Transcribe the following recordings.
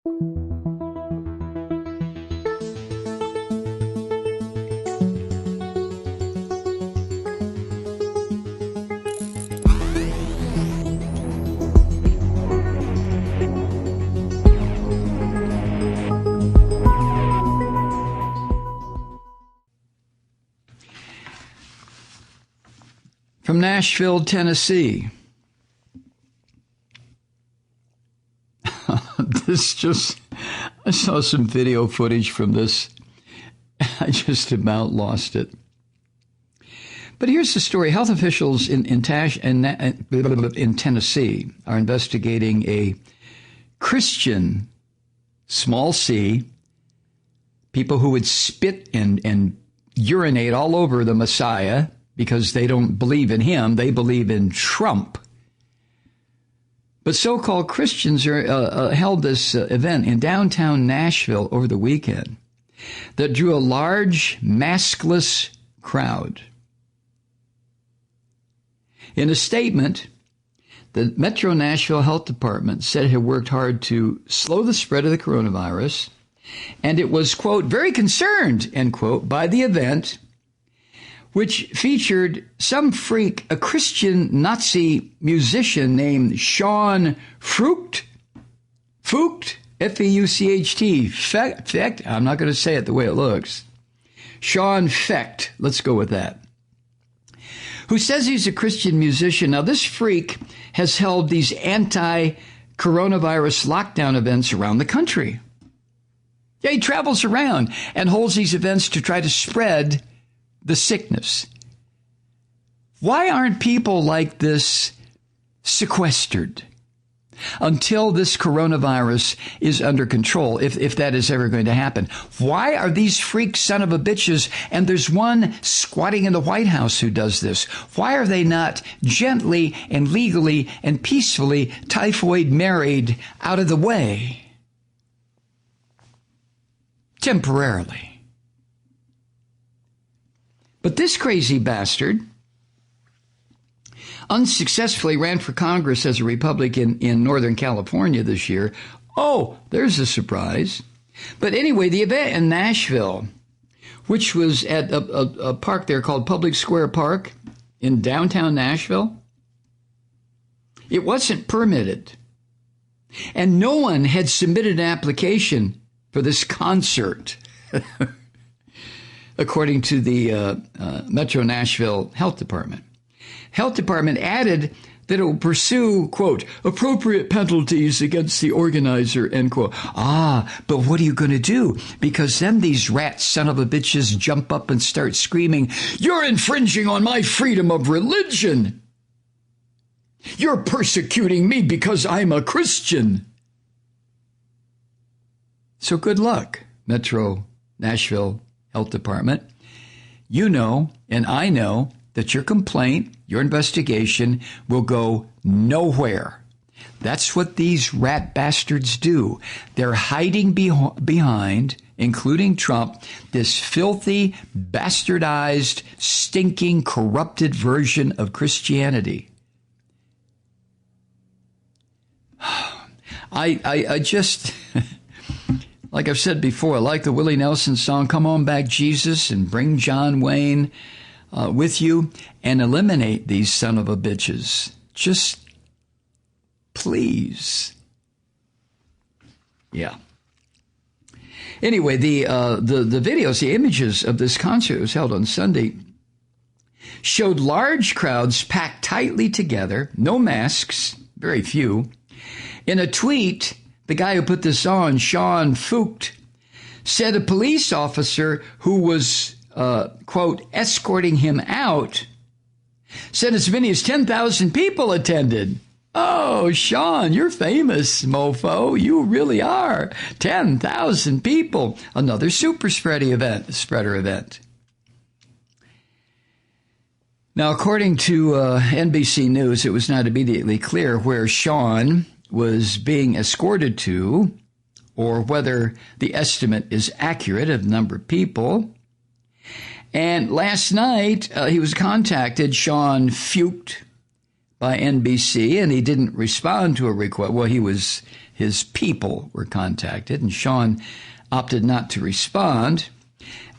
From Nashville, Tennessee. I saw some video footage from this. I just about lost it. But here's the story. Health officials in Tennessee are investigating a Christian, small c, people who would spit and urinate all over the Messiah because they don't believe in him. They believe in Trump. But so-called Christians held this event in downtown Nashville over the weekend that drew a large maskless crowd. In a statement, the Metro Nashville Health Department said it had worked hard to slow the spread of the coronavirus, and it was, quote, very concerned, end quote, by the event, which featured some freak, a Christian Nazi musician named Sean Fucht, F-E-U-C-H-T, Fecht, I'm not going to say it the way it looks. Sean Fecht, let's go with that, who says he's a Christian musician. Now, this freak has held these anti-coronavirus lockdown events around the country. Yeah, he travels around and holds these events to try to spread the sickness. Why aren't people like this sequestered until this coronavirus is under control, if that is ever going to happen? Why are these freak son of a bitches, and there's one squatting in the White House who does this, why are they not gently and legally and peacefully typhoid married out of the way? Temporarily. But this crazy bastard unsuccessfully ran for Congress as a Republican in Northern California this year. Oh, there's a surprise. But anyway, the event in Nashville, which was at a park there called Public Square Park in downtown Nashville, it wasn't permitted. And no one had submitted an application for this concert. According to the Metro Nashville Health Department. Health Department added that it will pursue, quote, appropriate penalties against the organizer, end quote. But what are you going to do? Because then these rat son of a bitches jump up and start screaming, you're infringing on my freedom of religion. You're persecuting me because I'm a Christian. So good luck, Metro Nashville Health Department. You know, and I know, that your complaint, your investigation will go nowhere. That's what these rat bastards do. They're hiding behind, including Trump, this filthy, bastardized, stinking, corrupted version of Christianity. I just... Like I've said before, I like the Willie Nelson song, Come On Back, Jesus, and bring John Wayne with you and eliminate these son of a bitches. Just please. Yeah. Anyway, the videos, the images of this concert was held on Sunday, showed large crowds packed tightly together, no masks, very few. In a tweet, the guy who put this on, Sean Fucht, said a police officer who was, quote, escorting him out, said as many as 10,000 people attended. Oh, Sean, you're famous, mofo. You really are. 10,000 people. Another super spreader event. Now, according to NBC News, it was not immediately clear where Sean was being escorted to, or whether the estimate is accurate of the number of people. And last night, he was contacted, Sean Fucht, by NBC, and he didn't respond to a request. Well, he was his people were contacted, and Sean opted not to respond,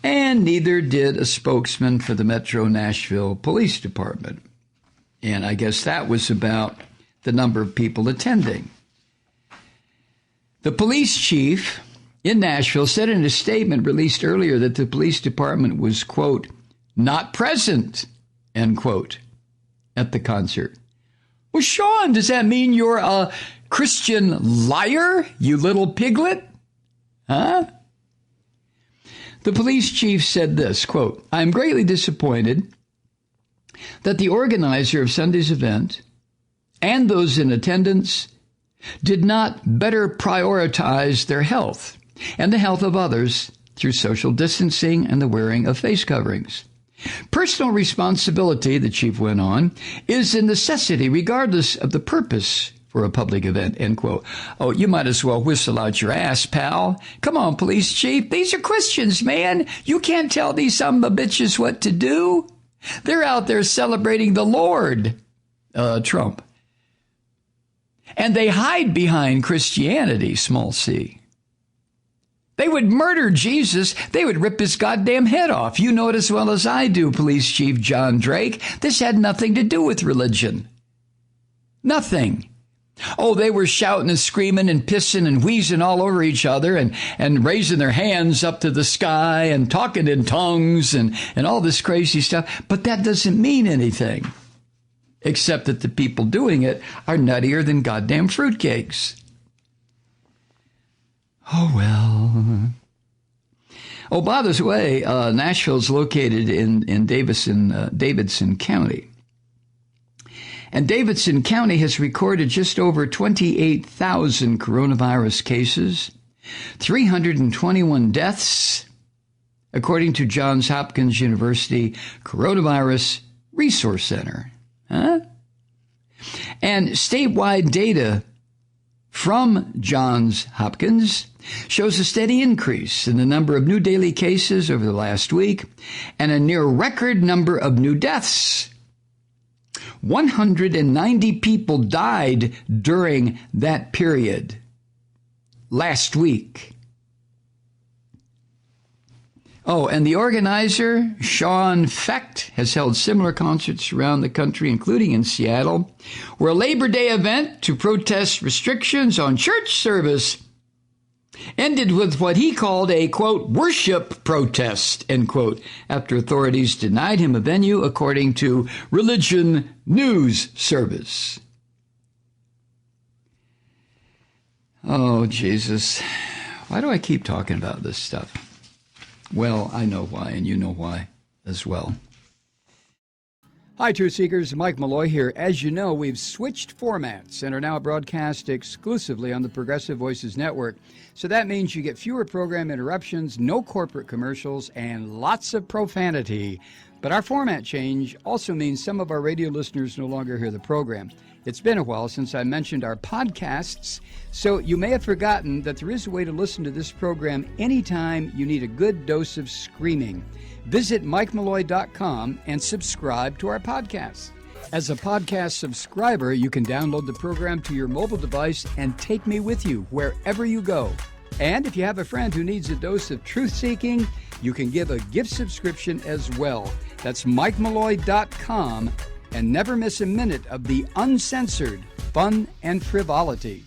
and neither did a spokesman for the Metro Nashville Police Department. And I guess that was about the number of people attending. The police chief in Nashville said in a statement released earlier that the police department was, quote, not present, end quote, at the concert. Well, Sean, does that mean you're a Christian liar, you little piglet? Huh? The police chief said this, quote, I am greatly disappointed that the organizer of Sunday's event and those in attendance did not better prioritize their health and the health of others through social distancing and the wearing of face coverings. Personal responsibility, the chief went on, is a necessity regardless of the purpose for a public event, end quote. Oh, you might as well whistle out your ass, pal. Come on, police chief. These are Christians, man. You can't tell these son of a bitches what to do. They're out there celebrating the Lord, Trump. And they hide behind Christianity, small c. They would murder Jesus. They would rip his goddamn head off. You know it as well as I do, Police Chief John Drake. This had nothing to do with religion. Nothing. Oh, they were shouting and screaming and pissing and wheezing all over each other and raising their hands up to the sky and talking in tongues and all this crazy stuff. But that doesn't mean anything, except that the people doing it are nuttier than goddamn fruitcakes. Oh, well. Oh, by the way, Nashville's located in Davidson County. And Davidson County has recorded just over 28,000 coronavirus cases, 321 deaths, according to Johns Hopkins University Coronavirus Resource Center. Huh? And statewide data from Johns Hopkins shows a steady increase in the number of new daily cases over the last week and a near record number of new deaths. 190 people died during that period last week. Oh, and the organizer, Sean Fecht, has held similar concerts around the country, including in Seattle, where a Labor Day event to protest restrictions on church service ended with what he called a, quote, worship protest, end quote, after authorities denied him a venue, according to Religion News Service. Oh, Jesus. Why do I keep talking about this stuff? Well, I know why, and you know why as well. Hi, Truth Seekers. Mike Malloy here. As you know, we've switched formats and are now broadcast exclusively on the Progressive Voices Network. So that means you get fewer program interruptions, no corporate commercials, and lots of profanity. But our format change also means some of our radio listeners no longer hear the program. It's been a while since I mentioned our podcasts, so you may have forgotten that there is a way to listen to this program anytime you need a good dose of screaming. Visit MikeMalloy.com and subscribe to our podcast. As a podcast subscriber, you can download the program to your mobile device and take me with you wherever you go. And if you have a friend who needs a dose of truth-seeking, you can give a gift subscription as well. That's MikeMalloy.com. And never miss a minute of the uncensored fun and frivolity.